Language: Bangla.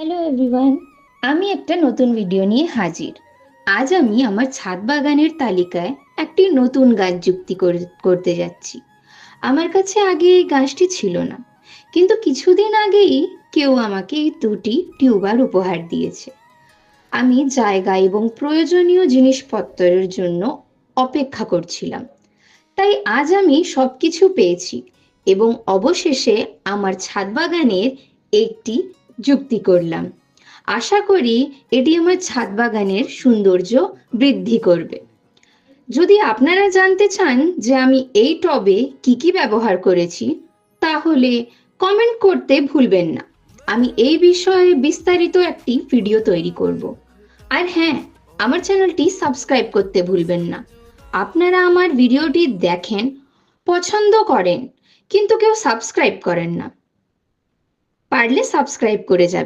হ্যালো এভরিওয়ান, আমি একটা নতুন ভিডিও নিয়ে হাজির। আজ আমি আমার ছাদ বাগানের তালিকায় একটি নতুন গাছ যুক্তি করতে যাচ্ছি। আমার কাছে আগে এই গাছটি ছিল না, কিন্তু কিছুদিন আগেই কেউ আমাকে এই দুটি টিউবার উপহার দিয়েছে। আমি জায়গা এবং প্রয়োজনীয় জিনিসপত্রের জন্য অপেক্ষা করছিলাম, তাই আজ আমি সবকিছু পেয়েছি এবং অবশেষে আমার ছাদ বাগানের একটি যুক্তি করলাম। আশা করি এটি আমার ছাদ বাগানের সৌন্দর্য বৃদ্ধি করবে। যদি আপনারা জানতে চান যে আমি এই টবে কি কি ব্যবহার করেছি, তাহলে কমেন্ট করতে ভুলবেন না। আমি এই বিষয়ে বিস্তারিত একটি ভিডিও তৈরি করব। আর হ্যাঁ, আমার চ্যানেলটি সাবস্ক্রাইব করতে ভুলবেন না। আপনারা আমার ভিডিওটি দেখেন, পছন্দ করেন, কিন্তু কেউ সাবস্ক্রাইব করেন না। পারলে সাবস্ক্রাইব করে যাবেন।